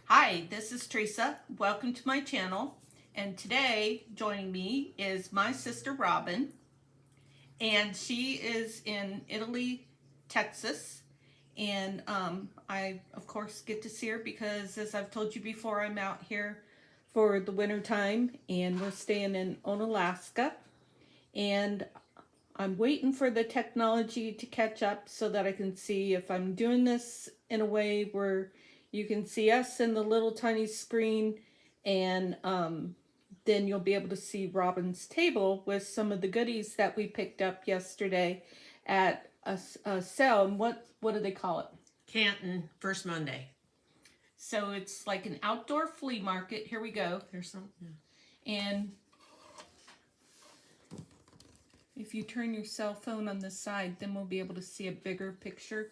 Hi, this is Theresa. Welcome to my channel. And today, joining me is my sister Robin. And she is in Italy, Texas. And I, of course, get to see her because, as I've told you before, I'm out here for the winter time. And we're staying in Onalaska. And I'm waiting for the technology to catch up so that I can see if I'm doing this in a way where you can see us in the little tiny screen, and then you'll be able to see Robin's table with some of the goodies that we picked up yesterday at a sale. And what do they call it? Canton, First Monday. So it's like an outdoor flea market. Here we go. There's some. Yeah. And if you turn your cell phone on the side, then we'll be able to see a bigger picture.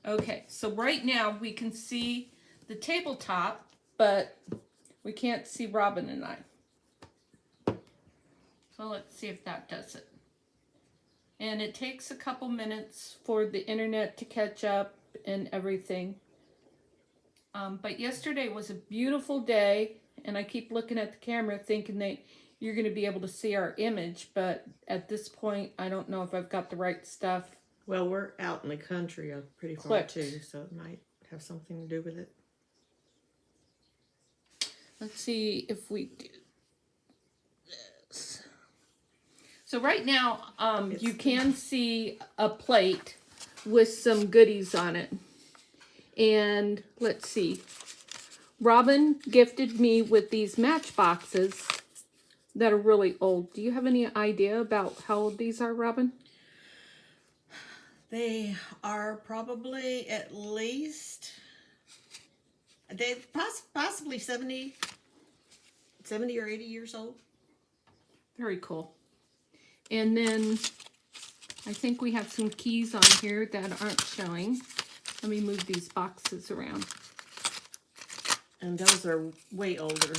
Okay, so right now we can see the tabletop, but we can't see Robin and I. So let's see if that does it. And it takes a couple minutes for the internet to catch up and everything. But yesterday was a beautiful day, and I keep looking at the camera thinking that you're going to be able to see our image, but at this point, I don't know if I've got the right stuff. Well, we're out in the country pretty far too, so it might have something to do with it. Let's see if we do this. So right now, you can see a plate with some goodies on it. And let's see. Robin gifted me with these matchboxes that are really old. Do you have any idea about how old these are, Robin? They are probably at least, they possibly 70 or 80 years old. Very cool. And then I think we have some keys on here that aren't showing. Let me move these boxes around. And those are way older.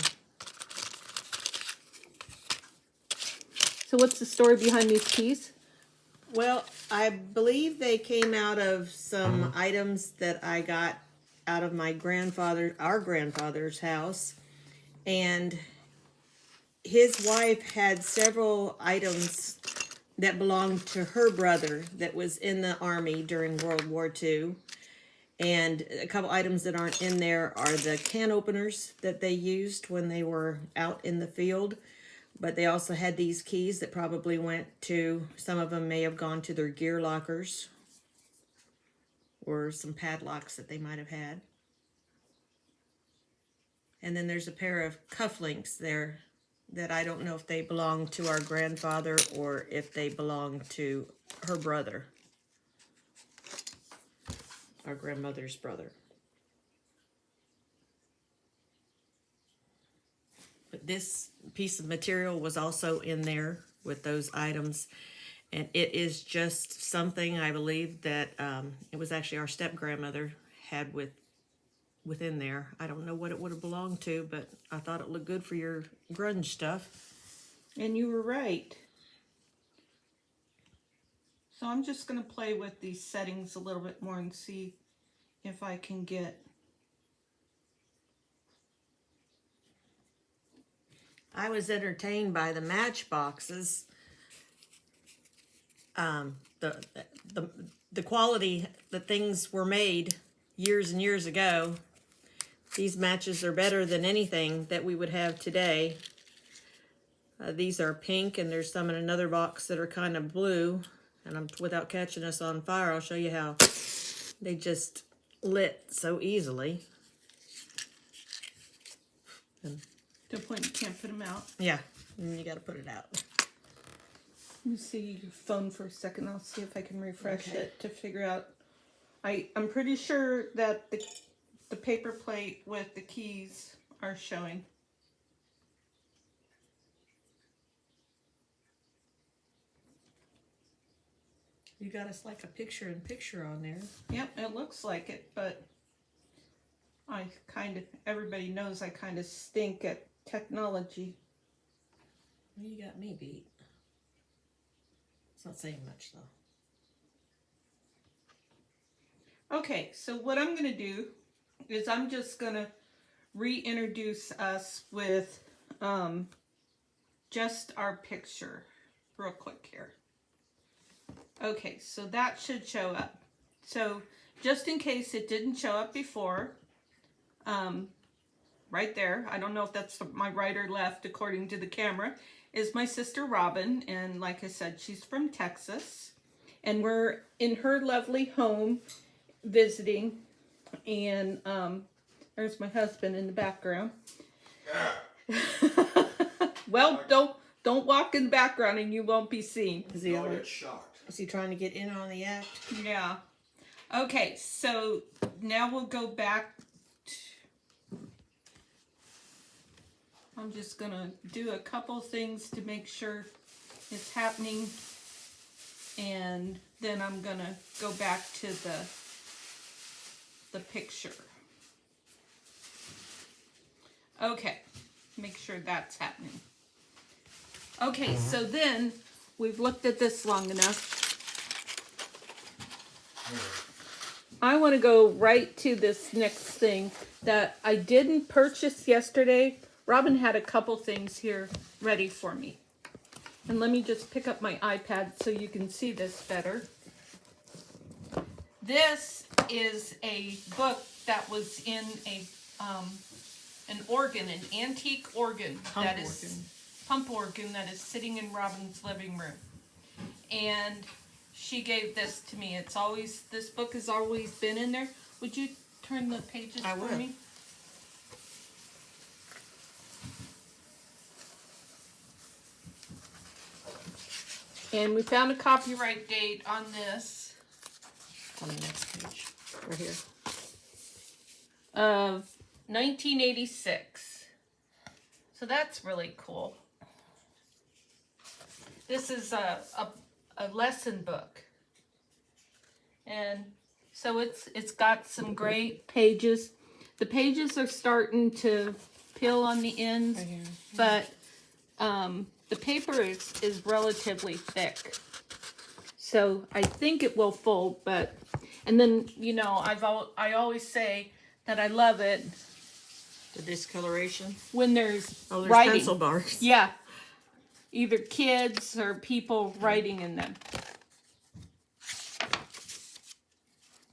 So what's the story behind these keys? Well, I believe they came out of some items that I got out of our grandfather's house. And his wife had several items that belonged to her brother that was in the Army during World War II. And a couple items that aren't in there are the can openers that they used when they were out in the field. But they also had these keys that probably went to, some of them may have gone to their gear lockers or some padlocks that they might have had. And then there's a pair of cufflinks there that I don't know if they belong to our grandfather or if they belong to her brother, our grandmother's brother. But this piece of material was also in there with those items. And it is just something I believe that it was actually our step-grandmother had within there. I don't know what it would have belonged to, but I thought it looked good for your grunge stuff. And you were right. So I'm just going to play with these settings a little bit more and see if I can get... I was entertained by the matchboxes. The quality that things were made years and years ago. These matches are better than anything that we would have today. These are pink, and there's some in another box that are kind of blue. And without catching us on fire, I'll show you how they just lit so easily. And to the point you can't put them out. Yeah, and you got to put it out. Let me see your phone for a second. I'll see if I can refresh it to figure out. I'm pretty sure that the paper plate with the keys are showing. You got us like a picture-in-picture on there. Yep, it looks like it, but everybody knows I kind of stink at technology. Well, you got me beat. It's not saying much, though. Okay, so what I'm going to do is I'm just going to reintroduce us with just our picture real quick here. Okay, so that should show up. So just in case it didn't show up before, right there, I don't know if that's my right or left according to the camera, is my sister Robin. And like I said, she's from Texas. And we're in her lovely home visiting. And there's my husband in the background. Well, don't walk in the background and you won't be seen. Is he shocked? Is he trying to get in on the act? Yeah. Okay, so now we'll go back. I'm just going to do a couple things to make sure it's happening. And then I'm going to go back to the picture. Okay, make sure that's happening. Okay, so then we've looked at this long enough. I want to go right to this next thing that I didn't purchase yesterday. Robin had a couple things here ready for me. And let me just pick up my iPad so you can see this better. This is a book that was in an organ, an antique organ pump organ that is sitting in Robin's living room. And she gave this to me. This book has always been in there. Would you turn the pages for me? And we found a copyright date on this. On the next page, right here. Of 1986. So that's really cool. This is a lesson book. And so it's got some great pages. The pages are starting to peel on the ends, right here. But the paper is relatively thick. So I think it will fold, but, and then, you know, I always say that I love it. The discoloration? When there's writing. Pencil marks. Yeah. Either kids or people writing in them.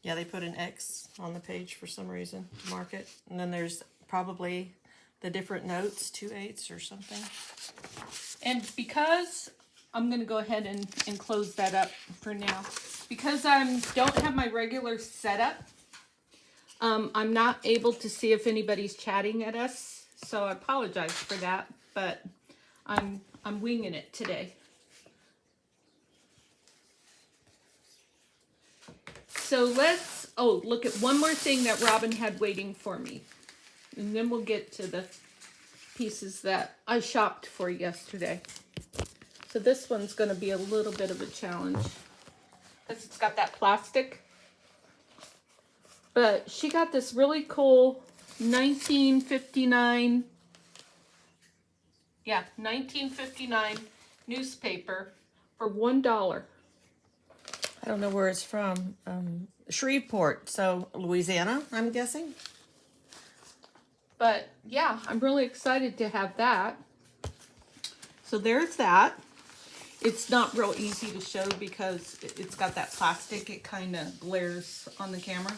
Yeah, they put an X on the page for some reason to mark it. And then there's probably the different notes, 2/8 or something. And because I'm going to go ahead and close that up for now. Because I don't have my regular setup, I'm not able to see if anybody's chatting at us. So I apologize for that, but I'm winging it today. So look at one more thing that Robin had waiting for me. And then we'll get to the pieces that I shopped for yesterday. So this one's going to be a little bit of a challenge. Because it's got that plastic. But she got this really cool 1959 newspaper for $1. I don't know where it's from. Shreveport, so Louisiana, I'm guessing. But yeah, I'm really excited to have that. So there's that. It's not real easy to show because it's got that plastic. It kind of glares on the camera.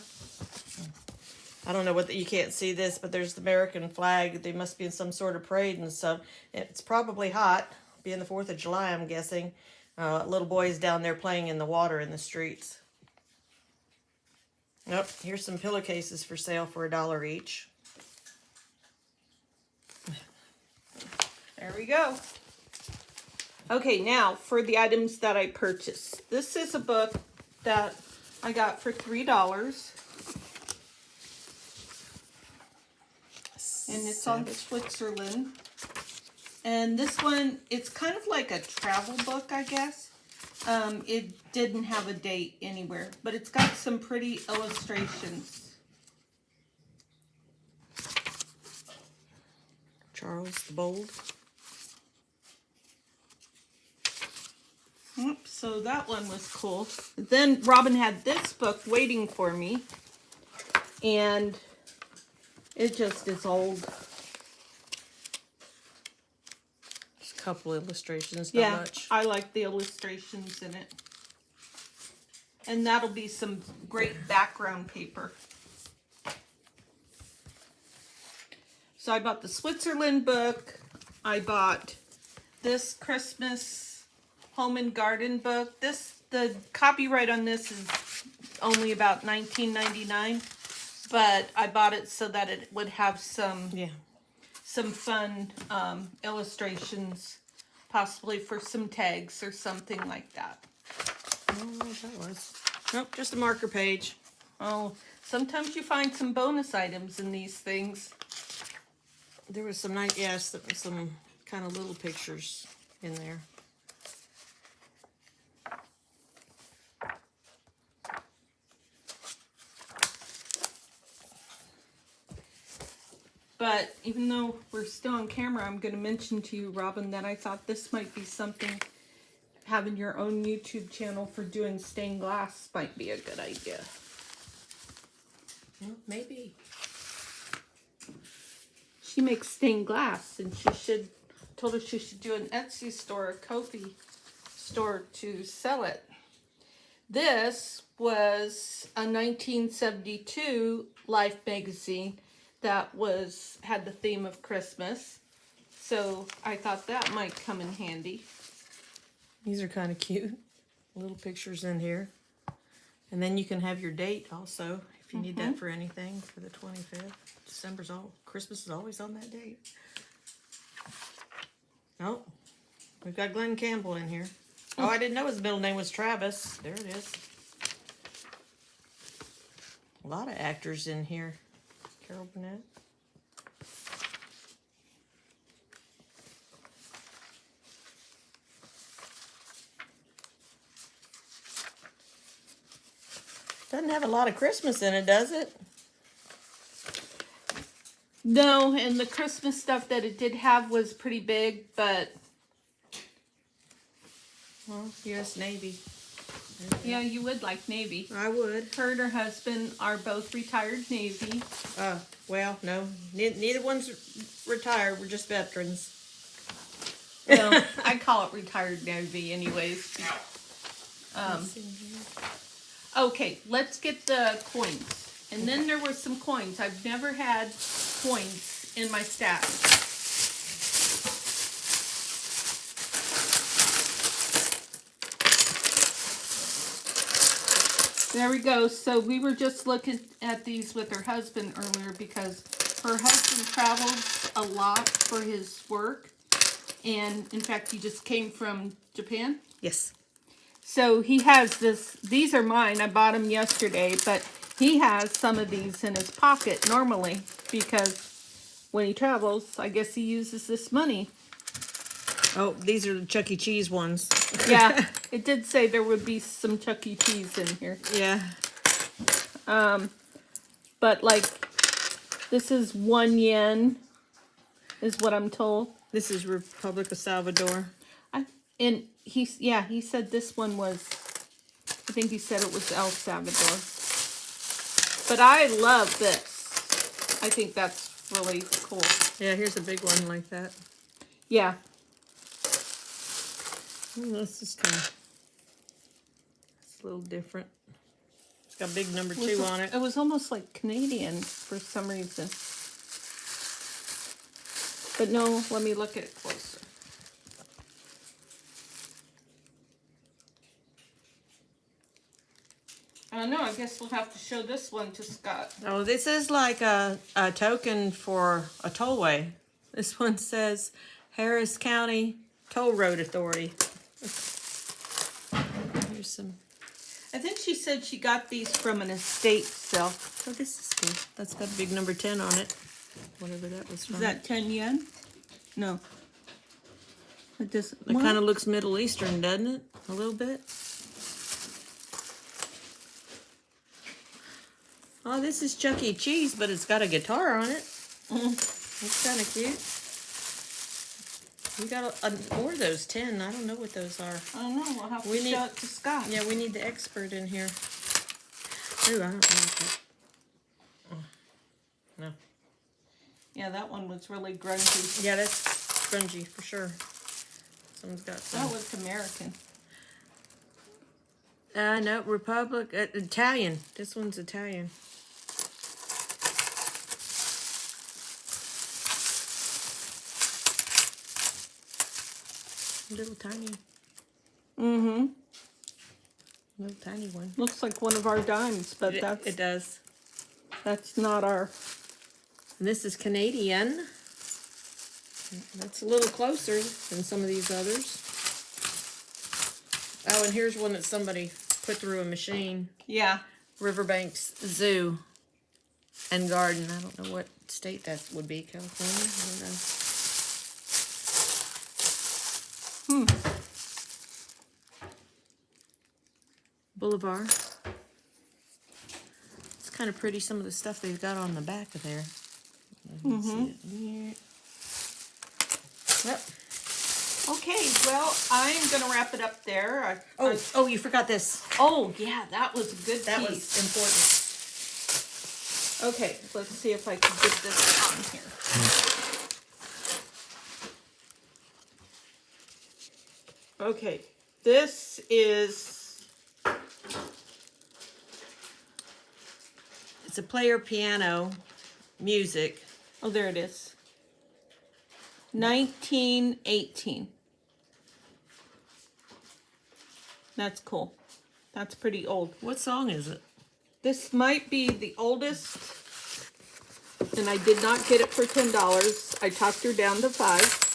I don't know what you can't see this, but there's the American flag. They must be in some sort of parade and stuff. It's probably hot. Being the 4th of July, I'm guessing. Little boys down there playing in the water in the streets. Yep, here's some pillowcases for sale for $1 each. There we go. Okay, now for the items that I purchased. This is a book that I got for $3. And it's on Switzerland. And this one, it's kind of like a travel book, I guess. It didn't have a date anywhere, but it's got some pretty illustrations. Charles the Bold. So that one was cool. Then Robin had this book waiting for me. And It just is old. Just a couple illustrations, not Yeah, much. I like the illustrations in it. And that'll be some great background paper. So I bought the Switzerland book. I bought this Christmas home and garden book. The copyright on this is only about $19.99, but I bought it so that it would have some fun illustrations, possibly for some tags or something like that. I don't know what that was. Nope, just a marker page. Oh, sometimes you find some bonus items in these things. There was some nice, yes, some kind of little pictures in there. But even though we're still on camera, I'm going to mention to you, Robin, that I thought this might be something, having your own YouTube channel for doing stained glass might be a good idea. Well, maybe. She makes stained glass, and told her she should do an Etsy store, a Ko-fi store to sell it. This was a 1972 Life magazine that had the theme of Christmas. So I thought that might come in handy. These are kind of cute. Little pictures in here. And then you can have your date also, if you need that for anything, for the 25th. Christmas is always on that date. Oh, we've got Glenn Campbell in here. Oh, I didn't know his middle name was Travis. There it is. A lot of actors in here. Carol Burnett. Doesn't have a lot of Christmas in it, does it? No, and the Christmas stuff that it did have was pretty big, but... Well, U.S. Navy. Yeah, you would like Navy. I would. Her and her husband are both retired Navy. Well, no. Neither one's retired. We're just veterans. Well, I call it retired Navy anyways. Okay, let's get the coins. And then there were some coins. I've never had coins in my stash. There we go. So we were just looking at these with her husband earlier because her husband travels a lot for his work. And in fact, he just came from Japan. Yes. So he has these are mine. I bought them yesterday, but he has some of these in his pocket normally because when he travels, I guess he uses this money. Oh, these are the Chuck E. Cheese ones. Yeah, it did say there would be some Chuck E. Cheese in here. Yeah. But like, this is 1 yen, is what I'm told. This is Republic of Salvador. And he said this one was, I think he said it was El Salvador. But I love this. I think that's really cool. Yeah, here's a big one like that. Yeah. This is kind of, it's a little different. It's got a big number 2 on it. It was almost like Canadian for some reason. But no, let me look at it closer. I don't know, I guess we'll have to show this one to Scott. Oh, this is like a token for a tollway. This one says Harris County Toll Road Authority. Here's some. I think she said she got these from an estate sale. Oh, this is cool. That's got a big number 10 on it. Whatever that was from. Is that 10 yen? No. It doesn't. It kind of looks Middle Eastern, doesn't it? A little bit. Oh, this is Chuck E. Cheese, but it's got a guitar on it. It's kind of cute. We got more of those 10. I don't know what those are. I don't know. We'll have to show it to Scott. Yeah, we need the expert in here. Ooh, I don't know what that. Oh, no. Yeah, that one was really grungy. Yeah, that's grungy for sure. Someone's got some. That was American. No, Republic, Italian. This one's Italian. Little tiny. Mm-hmm. Little tiny one. Looks like one of our dimes, but It does. that's not our. And this is Canadian. That's a little closer than some of these others. Oh, and here's one that somebody put through a machine. Yeah. Riverbanks Zoo and Garden. I don't know what state that would be. California? I don't know. Boulevard. It's kind of pretty, some of the stuff they've got on the back of there. Yep. Okay, well, I'm going to wrap it up there. Oh, you forgot this. Oh, yeah, that was a good That piece. was important. Okay, let's see if I can get this on here. Okay, this is, It's a player piano music. oh, there it is. 1918. That's cool. That's pretty old. What song is it? This might be the oldest, and I did not get it for $10. I talked her down to $5.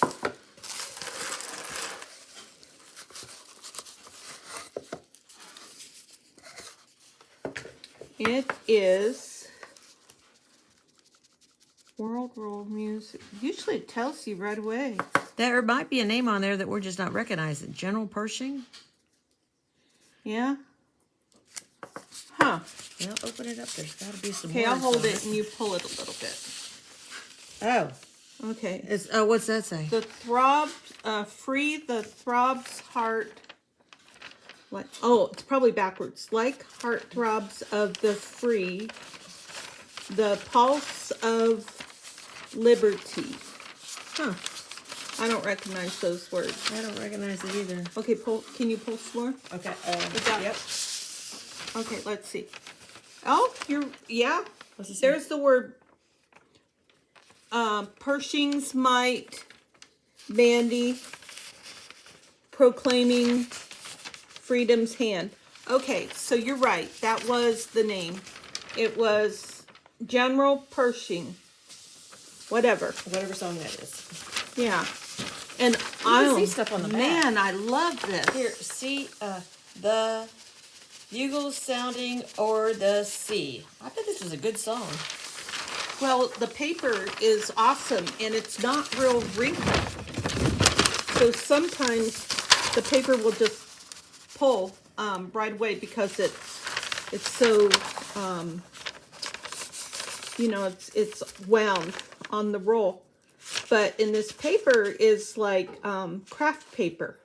It is World Roll Music. Usually it tells you right away. There might be a name on there that we're just not recognizing. General Pershing? Yeah? Huh. Well, open it up. There's got to be some Okay, I'll words hold on it and you pull it a little bit. Oh. Okay. It's, what's that say? The throb, free the throbs heart. What? Oh, it's probably backwards. Like heart throbs of the free, the pulse of liberty. Huh. I don't recognize those words. I don't recognize it either. Okay, pull. Can you pull some more? Okay. Yep. Okay, let's see. Oh, yeah. What's it say? There's the word. Pershing's might, bandy, proclaiming freedom's hand. Okay, so you're right. That was the name. It was General Pershing. Whatever. Whatever song that is. Yeah. And can see stuff on the back. Man, I love this. Here, see the bugles sounding o'er the sea. I bet this was a good song. Well, the paper is awesome, and it's not real wrinkled. So sometimes the paper will just pull right away because it's so it's wound on the roll. But in this paper is like craft paper.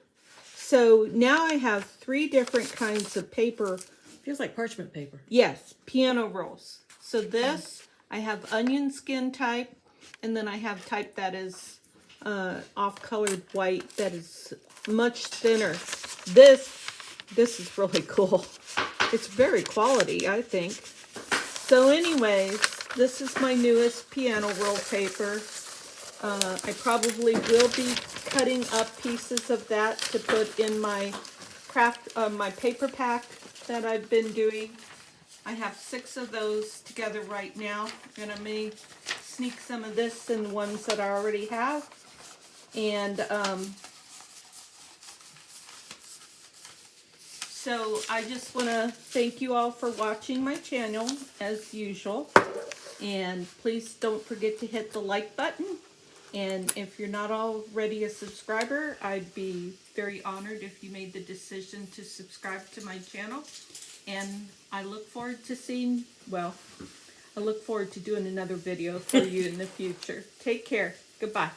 So now I have 3 different kinds of paper. Feels like parchment paper. Yes, piano rolls. So this, I have onion skin type, and then I have type that is off-colored white that is much thinner. This is really cool. It's very quality, I think. So anyways, this is my newest piano roll paper. I probably will be cutting up pieces of that to put in my my paper pack that I've been doing. I have 6 of those together right now, and I may sneak some of this in the ones that I already have. And so I just want to thank you all for watching my channel as usual. And please don't forget to hit the like button. And if you're not already a subscriber, I'd be very honored if you made the decision to subscribe to my channel. And I look forward to I look forward to doing another video for you in the future. Take care. Goodbye.